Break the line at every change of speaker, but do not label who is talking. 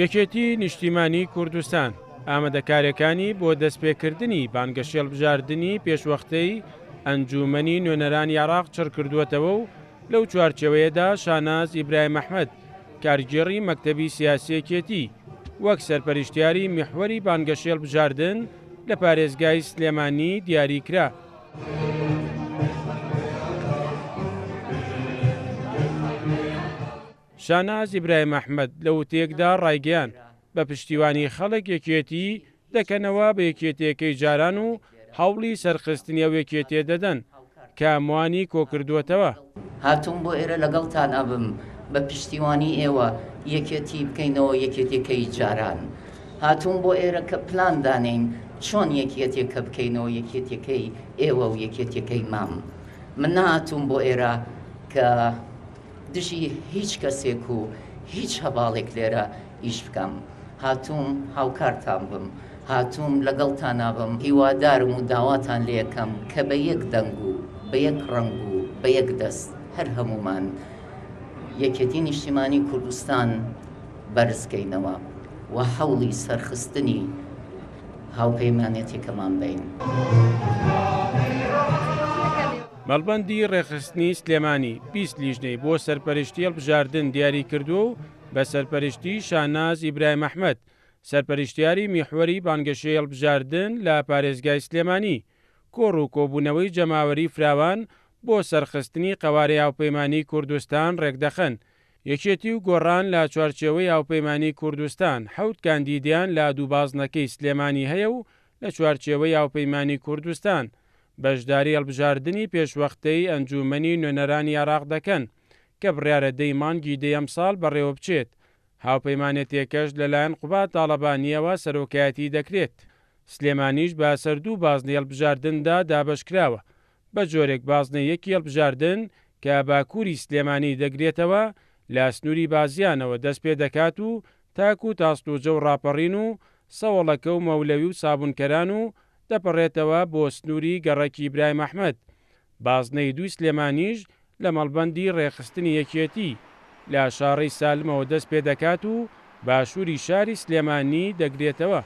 یەکێتی نیشتیمانی کوردستان ئامادەکاریەکانی بۆ دەستپێکردنی بانگە شێڵبژاردننی پێشوەختەی ئەنجومەنی نوێنەرانی عێراق چڕ کردووەتەوە و لەو چوارچێوەیەدا شاناز ئیبراهیم ئەحمەد کارگێڕی مەکتەبی سیاسی یەکێتی وەک سەرپەرشتیاری میحوەری بانگە شێڵبژاردن لە پارێزگای سلێمانی دیاری کرا. شاناز ئیبراهیم ئەحمەد لە وتەیەکدا ڕایگەیان بە پشتیوانی خەڵک یەکێتی دەکەنەوە بە یەکێتیەکەی جاران و هەوڵی سەرخستنی ئەو یەکێتێ دەدەن کە هەمووانی کۆکردووەتەوە.
هاتووم بۆ ئێرە لەگەڵتان ئەبم بە پشتیوانی ئێوە یەکێتی بکەینەوە یەکێتەکەی جاران. هاتووم بۆ ئێرە کە پلان دانین چۆن یەکێتێکە بکەینەوە یەکێتەکەی ئێوە و یەکێتەکەی مام. من نهاتووم بۆ ئێرە کە دژی هیچ کەسێک و هیچ هەواڵێک لێرە ئیش بکەم. هاتووم هاوکارتان بم، هاتووم لەگەڵتان نابم، هیوادارم و داواتان لێ یەکەم کە بە یەک دەنگ و بە یەک ڕەنگ و بە یەک دەست هەر هەمومان یەکێتی نیشتیمانی کوردستان بەرزکەینەوە و هەوڵی سەرخستنی هاوپەیمانێتێکەمان بین.
مەڵبەندی ڕێخستنی سلێمانی 20 لیژنەی بۆ سەرپەرشتی هەڵبژاردن دیاری کردو و بە سەرپەرشتی شاناز ئیبراهیم ئەحمەد سەرپەرشتیاری میحوەری بانگەشەی هەڵبژاردن لە پارێزگای سلێمانی کۆڕ و کۆبوونەوەی جەماوەری فراوان بۆ سەرخستنی قەوارەی هاوپەیمانی کوردستان ڕێکدەخەن. یەکێتی و گۆڕان لە چوارچێوەی هاوپەیمانی کوردستان حەوت کاندیدیان لە دووبازنەکەی سلێمانی هەیە و لە چوارچێوەی هاوپەیمانی کوردستان بەشداری هەڵبژاردننی پێشوەختەی ئەنجومەنی نوێنەرانی عێراق دەکەن کە بڕیارە دەی مانگی دەیەم ساڵ بەڕێوە بچێت. هاوپەیمانێتێکەش لەلایەن قوبات تاڵەبانیەوە سەرۆکایەتی دەکرێت. سلێمانیش بە سەردوو بازنەی هەڵبژاردندا دابەشکراوە بە جۆرێک بازنەیەکی هەڵبژاردن کە باکووری سلێمانی دەگرێتەوە لە سنووری بازیانەوە دەست پێ دەکات و تاک و تاستوجە و ڕاپەڕین و سەوڵەکە و مەولەوی و سابونکەران و دەپەڕێتەوە بۆ سنووری گەڕەکی ئیبراهیم ئەحمەد. بازنەی دووی سلێمانیش لە مەڵبەندی ڕێخستنی یەکێتی لە شاڕەی سالمەوە دەست پێ دەکات و باشووری شاری سلێمانی دەگرێتەوە.